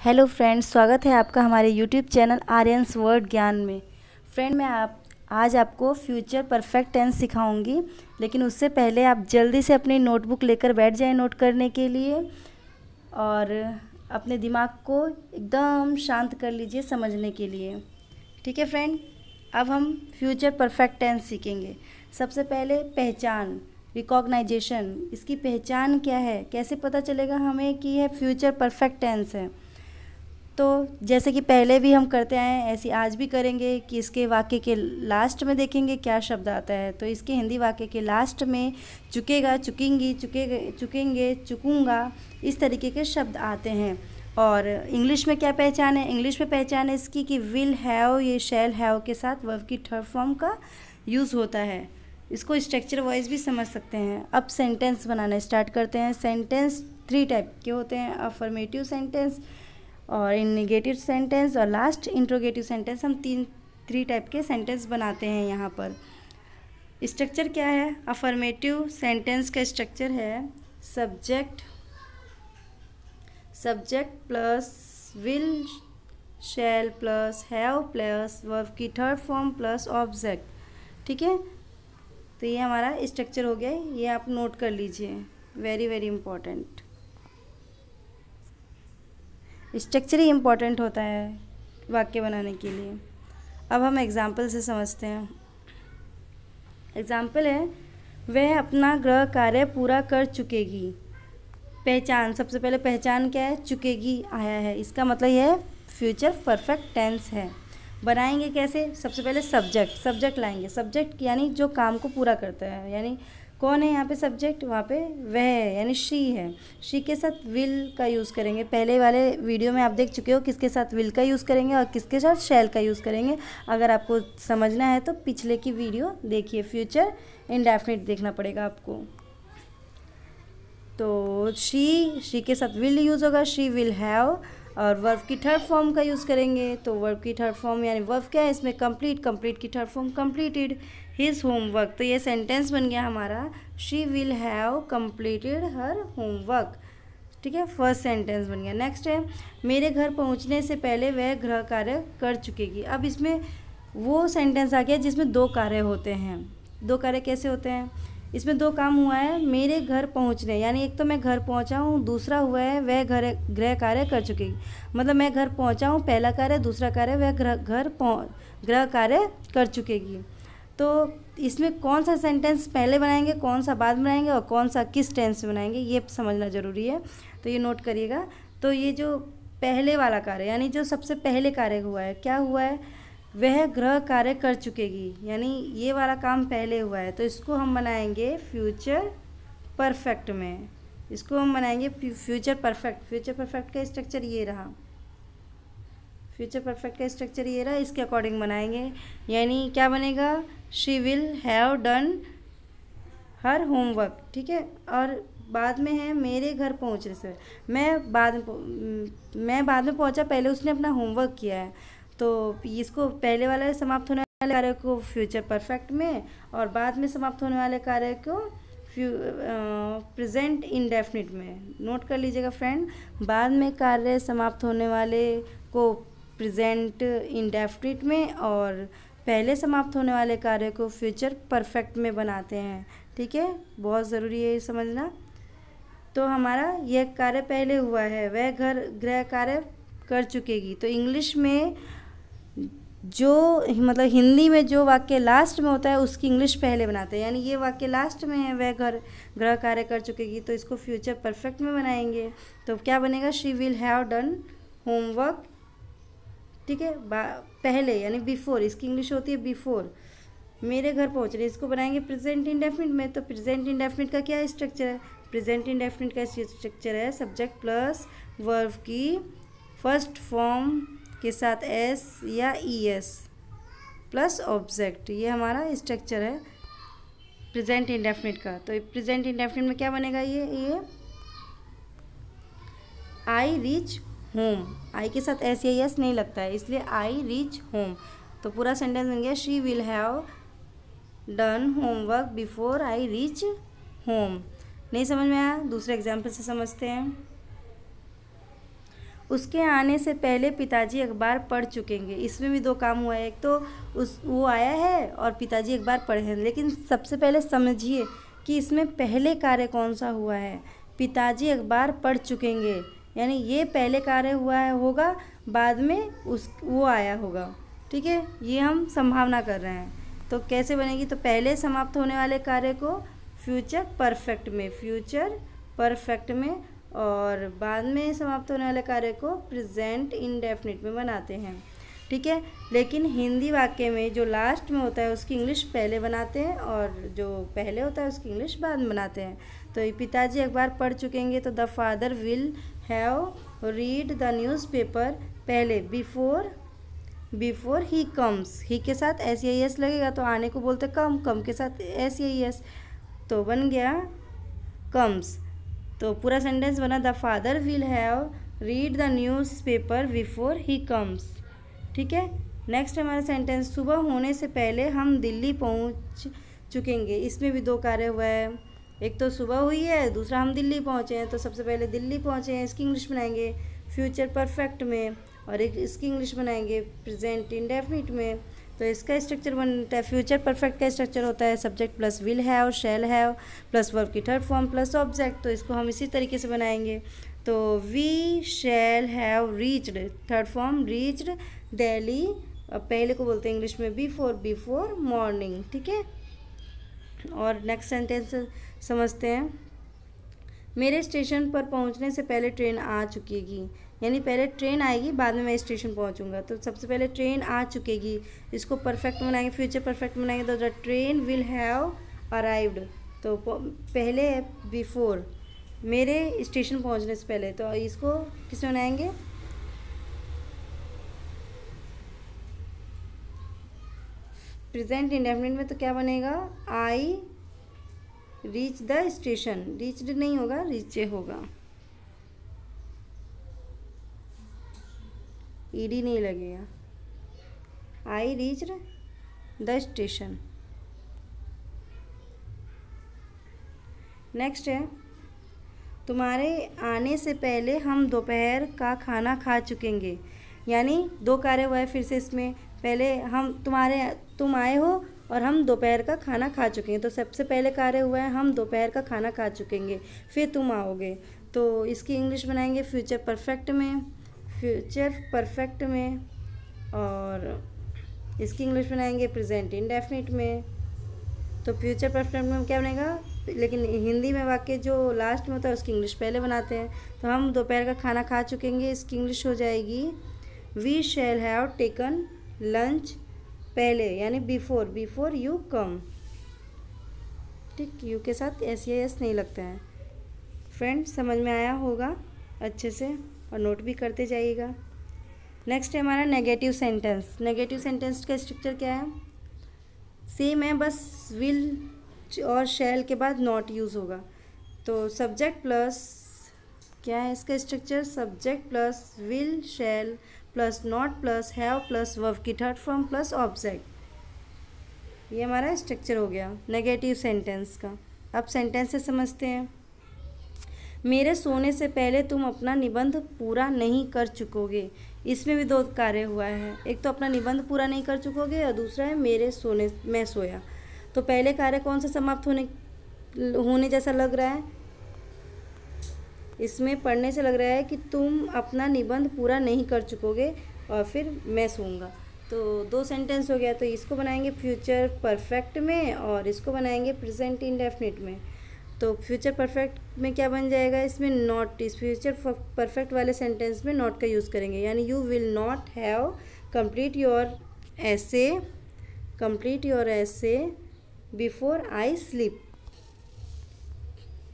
Hello friends, स्वागत है आपका हमारे यूट्यूब चैनल आर्यन्स वर्ड ज्ञान में। फ्रेंड, मैं आज आपको फ्यूचर परफेक्ट टेंस सिखाऊंगी, लेकिन उससे पहले आप जल्दी से अपनी नोटबुक लेकर बैठ जाएं नोट करने के लिए और अपने दिमाग को एकदम शांत कर लीजिए समझने के लिए। ठीक है फ्रेंड, अब हम फ्यूचर परफेक्ट टेंस सीखेंगे। सबसे पहले पहचान, रिकॉग्नाइजेशन। इसकी पहचान क्या है, कैसे पता चलेगा हमें कि यह फ्यूचर परफेक्ट टेंस है। तो जैसे कि पहले भी हम करते आए हैं, ऐसे आज भी करेंगे कि इसके वाक्य के लास्ट में देखेंगे क्या शब्द आता है। तो इसके हिंदी वाक्य के लास्ट में चुकेगा, चुकेंगी, चुकेंगे, चुकूंगा, इस तरीके के शब्द आते हैं। और इंग्लिश में क्या पहचान है? इंग्लिश में पहचान है इसकी कि विल हैव, ये शैल हैव के साथ वर्ब की थर्ड फॉर्म का यूज़ होता है। इसको स्ट्रक्चर वाइज भी समझ सकते हैं। अब सेंटेंस बनाना स्टार्ट करते हैं। सेंटेंस 3 टाइप के होते हैं, अफर्मेटिव सेंटेंस और इन नेगेटिव सेंटेंस और लास्ट इंट्रोगेटिव सेंटेंस। हम 3 टाइप के सेंटेंस बनाते हैं यहाँ पर। स्ट्रक्चर क्या है? अफर्मेटिव सेंटेंस का स्ट्रक्चर है subject plus will shell plus have plus verb की थर्ड फॉर्म प्लस ऑब्जेक्ट। ठीक है, तो ये हमारा स्ट्रक्चर हो गया। ये आप नोट कर लीजिए, वेरी वेरी इंपॉर्टेंट। स्ट्रक्चर ही इम्पॉर्टेंट होता है वाक्य बनाने के लिए। अब हम एग्जाम्पल से समझते हैं। एग्जाम्पल है, वह अपना गृह कार्य पूरा कर चुकेगी। पहचान, सबसे पहले पहचान क्या है? चुकेगी आया है, इसका मतलब यह फ्यूचर परफेक्ट टेंस है। बनाएंगे कैसे? सबसे पहले सब्जेक्ट लाएंगे। सब्जेक्ट यानी जो काम को पूरा करता है, यानी कौन है यहाँ पे सब्जेक्ट? वहाँ पे वह है, यानी शी है। शी के साथ विल का यूज़ करेंगे। पहले वाले वीडियो में आप देख चुके हो किसके साथ विल का यूज़ करेंगे और किसके साथ शैल का यूज़ करेंगे। अगर आपको समझना है तो पिछले की वीडियो देखिए। फ्यूचर इंडेफिनिट देखना पड़ेगा आपको। तो शी के साथ विल यूज़ होगा, शी विल हैव। और वर्ब की थर्ड फॉर्म का यूज़ करेंगे। तो वर्ब की थर्ड फॉर्म यानी वर्ब क्या है इसमें? कंप्लीट की third form completed his homework. तो ये सेंटेंस बन गया हमारा, she will have completed her homework. ठीक है, फर्स्ट सेंटेंस बन गया। नेक्स्ट है, मेरे घर पहुंचने से पहले वह गृह कार्य कर चुकेगी। अब इसमें वो सेंटेंस आ गया जिसमें 2 कार्य होते हैं। 2 कार्य कैसे होते हैं? इसमें 2 काम हुआ है मेरे घर पहुंचने, यानी एक तो मैं घर पहुंचा हूँ, दूसरा हुआ है वह गृह कार्य कर चुकेगी। मतलब मैं घर पहुंचा हूँ पहला कार्य, दूसरा कार्य वह गृह कार्य कर चुकेगी। तो इसमें कौन सा सेंटेंस पहले बनाएंगे, कौन सा बाद बनाएंगे और कौन सा किस टेंस में बनाएंगे, ये समझना ज़रूरी है। तो ये नोट करिएगा। तो ये जो पहले वाला कार्य यानी जो सबसे पहले कार्य हुआ है, क्या हुआ है? वह गृह कार्य कर चुकेगी, यानी ये वाला काम पहले हुआ है। तो इसको हम बनाएंगे फ्यूचर परफेक्ट में। इसको हम बनाएंगे फ्यूचर परफेक्ट का स्ट्रक्चर ये रहा। फ्यूचर परफेक्ट का स्ट्रक्चर ये रहा, इसके अकॉर्डिंग बनाएंगे। यानी क्या बनेगा? She will have done her homework. ठीक है, और बाद में है मेरे घर पहुंचने से। मैं बाद में पहुंचा, पहले उसने अपना होमवर्क किया है। तो इसको पहले वाले समाप्त होने वाले कार्य को फ्यूचर परफेक्ट में और बाद में समाप्त होने वाले कार्य को प्रेजेंट इंडेफिनिट में। नोट कर लीजिएगा फ्रेंड, बाद में कार्य समाप्त होने वाले को प्रेजेंट इंडेफिनिट में और पहले समाप्त होने वाले कार्य को फ्यूचर परफेक्ट में बनाते हैं। ठीक है, बहुत ज़रूरी है ये समझना। तो हमारा यह कार्य पहले हुआ है, वह गृह कार्य कर चुकेगी। तो इंग्लिश में जो मतलब हिंदी में जो वाक्य लास्ट में होता है उसकी इंग्लिश पहले बनाते हैं। यानी ये वाक्य लास्ट में है, वह गृह कार्य कर चुकेगी, तो इसको फ्यूचर परफेक्ट में बनाएंगे। तो क्या बनेगा? She will have done homework. ठीक है, पहले यानी बिफोर, इसकी इंग्लिश होती है बिफोर मेरे घर पहुंचने। इसको बनाएंगे प्रेजेंट इंडेफिनिट में। तो प्रेजेंट इंडेफिनिट का क्या स्ट्रक्चर है? प्रेजेंट इंडेफिनिट का स्ट्रक्चर है सब्जेक्ट प्लस वर्ब की फर्स्ट फॉर्म के साथ एस या ईएस प्लस ऑब्जेक्ट। ये हमारा स्ट्रक्चर है प्रेजेंट इंडेफिनिट का। तो प्रेजेंट इंडेफिनिट में क्या बनेगा? ये आई रीच होम। आई के साथ एस या एस नहीं लगता है, इसलिए आई रीच होम। तो पूरा सेंटेंस बन गया, she will have done homework before I reach home. नहीं समझ में आया? दूसरे एग्जाम्पल से समझते हैं। उसके आने से पहले पिताजी अखबार पढ़ चुकेंगे। इसमें भी दो काम हुआ है, एक तो वो आया है और पिताजी अखबार पढ़े हैं। लेकिन सबसे पहले समझिए कि इसमें पहले कार्य कौन सा हुआ है, पिताजी अखबार पढ़ चुकेंगे, यानी ये पहले कार्य हुआ है होगा, बाद में वो आया होगा। ठीक है, ये हम संभावना कर रहे हैं। तो कैसे बनेगी, तो पहले समाप्त होने वाले कार्य को फ्यूचर परफेक्ट में और बाद में समाप्त होने वाले कार्य को प्रेजेंट इंडेफिनिट में बनाते हैं। ठीक है, लेकिन हिंदी वाक्य में जो लास्ट में होता है उसकी इंग्लिश पहले बनाते हैं और जो पहले होता है उसकी इंग्लिश बाद में बनाते हैं। तो ये पिताजी अखबार पढ़ चुकेंगे, तो the father will have read the newspaper पहले, बिफोर ही कम्स। ही के साथ SEIS लगेगा तो आने को बोलते कम के साथ SEIS, तो बन गया कम्स। तो पूरा सेंटेंस बना the father will have read the newspaper before he comes. ठीक है, नेक्स्ट हमारा सेंटेंस, सुबह होने से पहले हम दिल्ली पहुंच चुकेंगे। इसमें भी दो कार्य हुआ है, एक तो सुबह हुई है, दूसरा हम दिल्ली पहुंचे हैं। तो सबसे पहले दिल्ली पहुंचे हैं, इसकी इंग्लिश बनाएंगे फ्यूचर परफेक्ट में, और एक इसकी इंग्लिश बनाएंगे प्रेजेंट इंडेफिनिट में। तो इसका स्ट्रक्चर बनता है, फ्यूचर परफेक्ट का स्ट्रक्चर होता है subject plus will have, shall have plus verb की थर्ड फॉर्म प्लस ऑब्जेक्ट। तो इसको हम इसी तरीके से बनाएंगे। तो we shall have reached, third form reached Delhi, पहले को बोलते हैं इंग्लिश में बिफोर मॉर्निंग। ठीक है, और नेक्स्ट सेंटेंस समझते हैं, मेरे स्टेशन पर पहुंचने से पहले ट्रेन आ चुकेगी, यानी पहले ट्रेन आएगी बाद में मैं स्टेशन पहुंचूंगा। तो सबसे पहले ट्रेन आ चुकेगी, इसको परफेक्ट बनाएंगे, फ्यूचर परफेक्ट बनाएंगे। तो the train will have arrived, तो पहले है बिफोर, मेरे स्टेशन पहुंचने से पहले। तो इसको किस में बनाएंगे, प्रेजेंट इंडेफिनिट में। तो क्या बनेगा, I reach the station, reached नहीं होगा, रीचे होगा, ईडी नहीं लगेगा, I reached the station. Next है, तुम्हारे आने से पहले हम दोपहर का खाना खा चुकेंगे, यानी दो कार्य हुआ है फिर से इसमें, पहले तुम आए हो और हम दोपहर का खाना खा चुके हैं। तो सबसे पहले कार्य हुआ है हम दोपहर का खाना खा चुकेंगे, फिर तुम आओगे। तो इसकी इंग्लिश बनाएंगे फ्यूचर परफेक्ट में, और इसकी इंग्लिश बनाएंगे प्रेजेंट इंडेफिनिट में। तो फ्यूचर परफेक्ट में क्या बनेगा, लेकिन हिंदी में वाक्य जो लास्ट में होता है उसकी इंग्लिश पहले बनाते हैं। तो हम दोपहर का खाना खा चुकेंगे, इसकी इंग्लिश हो जाएगी we shall have taken lunch पहले, यानी बिफोर यू कम। ठीक, यू के साथ SEIS नहीं लगता है। फ्रेंड्स, समझ में आया होगा अच्छे से, और नोट भी करते जाइएगा। नेक्स्ट है हमारा नेगेटिव सेंटेंस। नेगेटिव सेंटेंस का स्ट्रक्चर क्या है, सेम है, बस विल और शैल के बाद नॉट यूज़ होगा। तो सब्जेक्ट प्लस, क्या है इसका structure, subject plus will shell plus not plus have plus verb की थर्ड फॉर्म प्लस ऑब्जेक्ट। ये हमारा स्ट्रक्चर हो गया नेगेटिव सेंटेंस का। अब सेंटेंस से समझते हैं, मेरे सोने से पहले तुम अपना निबंध पूरा नहीं कर चुकोगे। इसमें भी दो कार्य हुआ है, एक तो अपना निबंध पूरा नहीं कर चुकोगे और दूसरा है मेरे सोने मैं सोया। तो पहले कार्य कौन सा समाप्त होने जैसा लग रहा है, इसमें पढ़ने से लग रहा है कि तुम अपना निबंध पूरा नहीं कर चुकोगे और फिर मैं सोऊंगा। तो दो सेंटेंस हो गया। तो इसको बनाएंगे फ्यूचर परफेक्ट में और इसको बनाएंगे प्रेजेंट इंडेफिनिट में। तो फ्यूचर परफेक्ट में क्या बन जाएगा, इसमें नॉट, इस फ्यूचर परफेक्ट वाले सेंटेंस में नॉट का यूज़ करेंगे, यानी you will not have complete your essay before I sleep.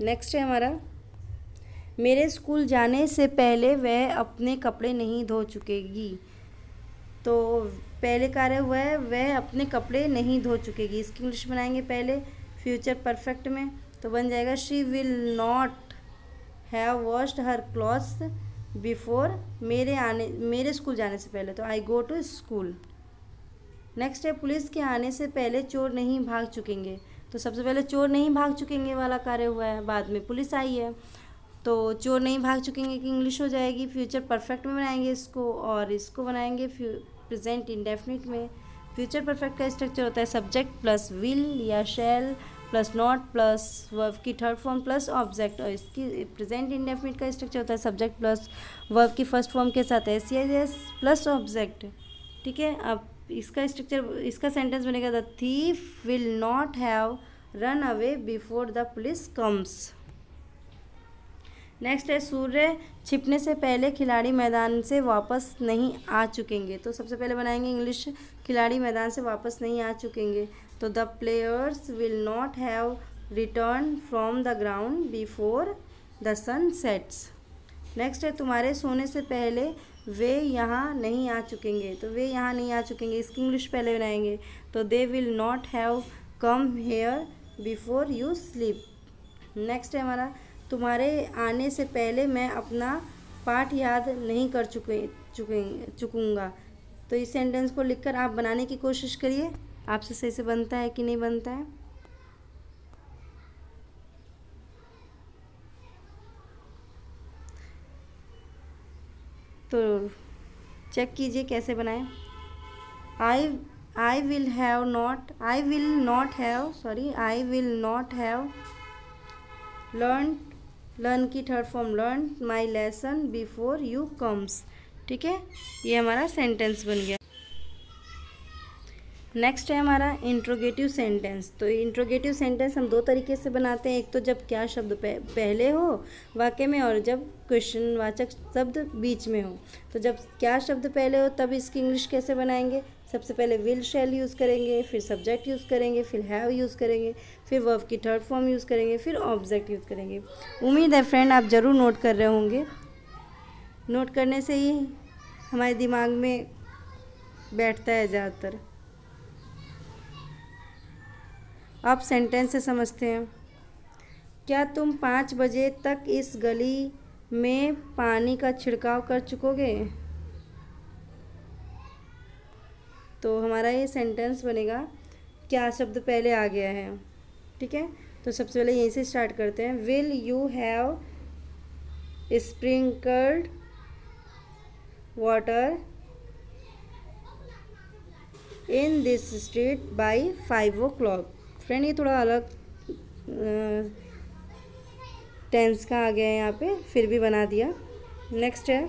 Next है हमारा, मेरे स्कूल जाने से पहले वह अपने कपड़े नहीं धो चुकेगी। तो पहले कार्य हुआ है वह अपने कपड़े नहीं धो चुकेगी, इसकी इंग्लिश बनाएंगे पहले फ्यूचर परफेक्ट में। तो बन जाएगा she will not have washed her clothes before, मेरे स्कूल जाने से पहले। तो आई गो टू स्कूल। नेक्स्ट है, पुलिस के आने से पहले चोर नहीं भाग चुकेंगे। तो सबसे पहले चोर नहीं भाग चुकेंगे वाला कार्य हुआ है, बाद में पुलिस आई है। तो चोर नहीं भाग चुकेंगे कि इंग्लिश हो जाएगी। फ्यूचर परफेक्ट में बनाएंगे इसको, और इसको बनाएंगे प्रेजेंट इंडेफिनिट में। फ्यूचर परफेक्ट का स्ट्रक्चर होता है सब्जेक्ट प्लस विल या शैल प्लस नॉट प्लस वर्ब की थर्ड फॉर्म प्लस ऑब्जेक्ट। और इसकी प्रेजेंट इंडेफिनिट का स्ट्रक्चर होता है सब्जेक्ट प्लस वर्ब की फर्स्ट फॉर्म के साथ एस प्लस ऑब्जेक्ट। ठीक है, अब इसका स्ट्रक्चर, इसका सेंटेंस बनेगा the thief will not have run away before the police comes. Next है सूर्य छिपने से पहले खिलाड़ी मैदान से वापस नहीं आ चुकेंगे। तो सबसे पहले बनाएंगे इंग्लिश, खिलाड़ी मैदान से वापस नहीं आ चुकेंगे। तो the players will not have return from the ground before the sun sets. Next है तुम्हारे सोने से पहले वे यहाँ नहीं आ चुकेंगे। तो वे यहाँ नहीं आ चुकेंगे, इसकी इंग्लिश पहले बनाएंगे। तो they will not have come here before you sleep. Next है हमारा तुम्हारे आने से पहले मैं अपना पाठ याद नहीं कर चुकूँगा। तो इस सेंटेंस को लिखकर आप बनाने की कोशिश करिए, आपसे सही से बनता है कि नहीं बनता है। तो चेक कीजिए कैसे बनाएं। I will not have learn की third form learn my lesson before you comes. ठीक है, ये हमारा सेंटेंस बन गया। नेक्स्ट है हमारा इंट्रोगेटिव सेंटेंस। तो इंट्रोगेटिव सेंटेंस हम दो तरीके से बनाते हैं, एक तो जब क्या शब्द पहले हो वाक्य में, और जब क्वेश्चनवाचक शब्द बीच में हो। तो जब क्या शब्द पहले हो तब इसकी इंग्लिश कैसे बनाएंगे। सबसे पहले विल शैल यूज़ करेंगे, फिर सब्जेक्ट यूज़ करेंगे, फिर हैव यूज़ करेंगे, फिर वर्ब की थर्ड फॉर्म यूज़ करेंगे, फिर ऑब्जेक्ट यूज़ करेंगे। उम्मीद है फ्रेंड आप ज़रूर नोट कर रहे होंगे। नोट करने से ही हमारे दिमाग में बैठता है ज़्यादातर। अब सेंटेंस से समझते हैं। क्या तुम 5 बजे तक इस गली में पानी का छिड़काव कर चुकोगे। तो हमारा ये सेंटेंस बनेगा क्या शब्द पहले आ गया है। ठीक है, तो सबसे पहले यहीं से स्टार्ट करते हैं। Will you have sprinkled water in this street by 5 o'clock। Friend ये थोड़ा अलग टेंस का आ गया है यहाँ पे, फिर भी बना दिया। नेक्स्ट है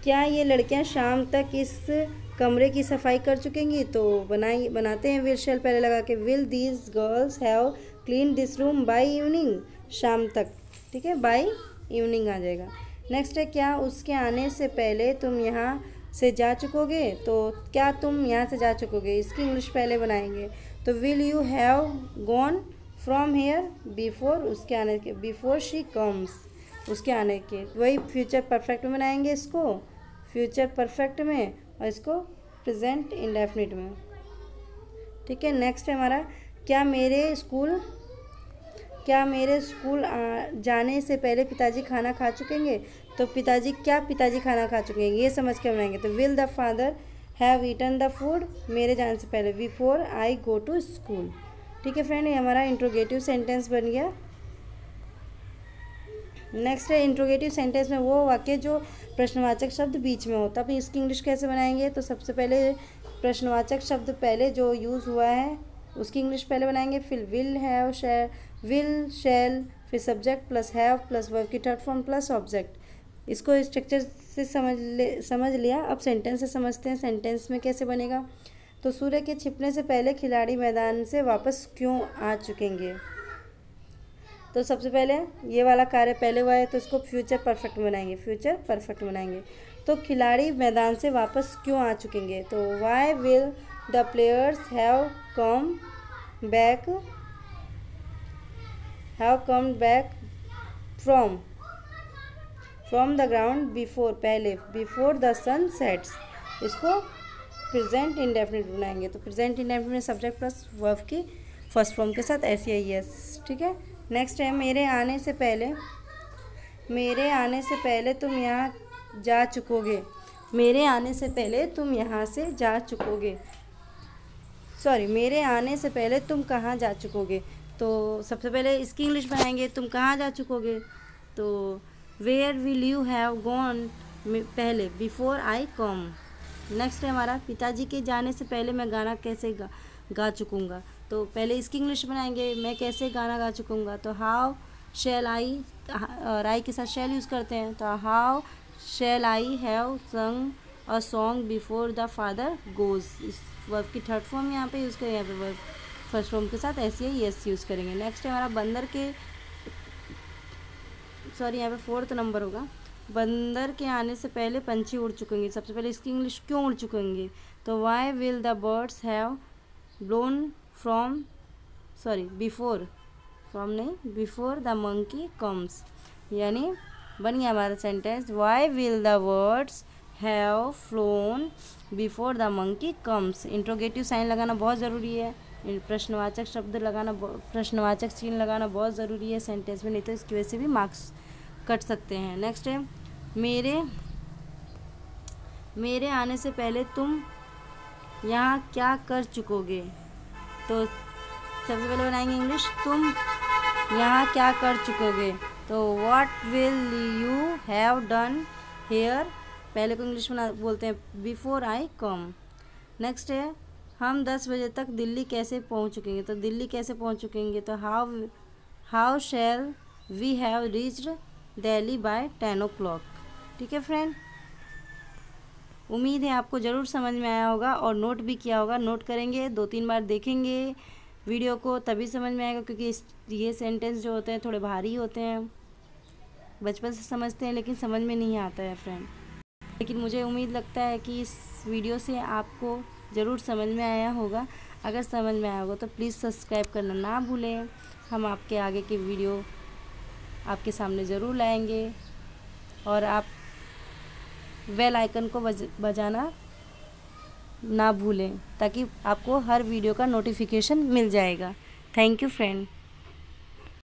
क्या ये लड़कियां शाम तक इस कमरे की सफाई कर चुकेंगी। तो बनाते हैं विल शैल पहले लगा के। Will these girls have clean this room by evening, शाम तक। ठीक है, बाय इवनिंग आ जाएगा। नेक्स्ट है क्या उसके आने से पहले तुम यहाँ से जा चुकोगे। तो क्या तुम यहाँ से जा चुकोगे, इसकी इंग्लिश पहले बनाएंगे। तो will you have gone from here before, उसके आने के, बिफोर शी कम्स, उसके आने के। वही फ्यूचर परफेक्ट में बनाएंगे इसको, फ्यूचर परफेक्ट में, और इसको प्रेजेंट इंडेफिनिट में। ठीक है, नेक्स्ट है हमारा क्या मेरे स्कूल जाने से पहले पिताजी खाना खा चुकेंगे। तो पिताजी खाना खा चुकेंगे, ये समझ के बनाएंगे। तो will the father have eaten the food, मेरे जाने से पहले, before I go to school. ठीक है फ्रेंड, ये हमारा इंट्रोगेटिव सेंटेंस बन गया। नेक्स्ट है इंट्रोगेटिव सेंटेंस में वो वाक्य जो प्रश्नवाचक शब्द बीच में हो। तब इसकी इंग्लिश कैसे बनाएंगे। तो सबसे पहले प्रश्नवाचक शब्द पहले जो यूज़ हुआ है उसकी इंग्लिश पहले बनाएंगे, फिर विल शैल, फिर subject plus have plus verb की थर्ड फॉर्म प्लस ऑब्जेक्ट। इसको स्ट्रक्चर से समझ लिया। अब सेंटेंस से समझते हैं सेंटेंस में कैसे बनेगा। तो सूर्य के छिपने से पहले खिलाड़ी मैदान से वापस क्यों आ चुकेंगे। तो सबसे पहले ये वाला कार्य पहले हुआ है तो इसको फ्यूचर परफेक्ट बनाएंगे, फ्यूचर परफेक्ट बनाएंगे। तो खिलाड़ी मैदान से वापस क्यों आ चुकेंगे। तो why will the players have come back from the ground before, पहले, बिफोर द सन सेट्स। इसको प्रेजेंट इंडेफिनिट बनाएंगे। तो प्रेजेंट इंडेफिनिट में सब्जेक्ट प्लस वर्ब की फर्स्ट फॉर्म के साथ SEIS। ठीक है, नेक्स्ट है मेरे आने से पहले तुम यहाँ जा चुकोगे। मेरे आने से पहले तुम यहाँ से जा चुकोगे। सॉरी, मेरे आने से पहले तुम कहाँ जा चुकोगे। तो सबसे पहले इसकी इंग्लिश बनाएंगे, तुम कहाँ जा चुकोगे। तो where will you have gone, पहले बिफोर आई कम। नेक्स्ट है हमारा पिताजी के जाने से पहले मैं गाना कैसे गा चुकूँगा। तो पहले इसकी इंग्लिश बनाएंगे, मैं कैसे गाना गा चुकूँगा। तो हाउ शैल आई, और आई के साथ शैल यूज़ करते हैं। तो how shell I have sung a song before the father goes. इस वर्ब की थर्ड फॉर्म यहाँ पे यूज़ करेंगे, यहाँ पे वर्ब फर्स्ट फॉर्म के साथ ऐसे ही यस यूज़ करेंगे। नेक्स्ट है हमारा बंदर के, सॉरी यहाँ पे 4th नंबर होगा। बंदर के आने से पहले पंछी उड़ चुकेंगे। सबसे पहले इसकी इंग्लिश क्यों उड़ चुकेंगे। तो why will the birds have blown from, sorry before, from नहीं, बिफोर द मंकी कम्स। यानी बन गया हमारा sentence, why will the birds have flown before the monkey comes. Interrogative sign लगाना बहुत ज़रूरी है, प्रश्नवाचक शब्द लगाना, प्रश्नवाचक चिन्ह लगाना बहुत ज़रूरी है सेंटेंस में, नहीं तो इसकी वजह से भी मार्क्स कट सकते हैं। नेक्स्ट है मेरे आने से पहले तुम यहाँ क्या कर चुकोगे। तो सबसे पहले बनाएंगे इंग्लिश, तुम यहाँ क्या कर चुकोगे। तो what will you have done here, पहले को इंग्लिश में बोलते हैं बिफोर आई कम। नेक्स्ट है हम 10 बजे तक दिल्ली कैसे पहुँच चुकेंगे। तो दिल्ली कैसे पहुँच चुकेंगे। तो how shall we have reached Delhi by 10 o'clock। ठीक है फ्रेंड, उम्मीद है आपको ज़रूर समझ में आया होगा और नोट भी किया होगा। नोट करेंगे, 2-3 बार देखेंगे वीडियो को, तभी समझ में आएगा, क्योंकि ये सेंटेंस जो होते हैं थोड़े भारी होते हैं, बचपन से समझते हैं लेकिन समझ में नहीं आता है फ्रेंड। लेकिन मुझे उम्मीद लगता है कि इस वीडियो से आपको ज़रूर समझ में आया होगा। अगर समझ में आया होगा तो प्लीज़ सब्सक्राइब करना ना भूलें। हम आपके आगे की वीडियो आपके सामने ज़रूर लाएंगे, और आप बेल आइकन को बजाना ना भूलें, ताकि आपको हर वीडियो का नोटिफिकेशन मिल जाएगा। Thank you friend.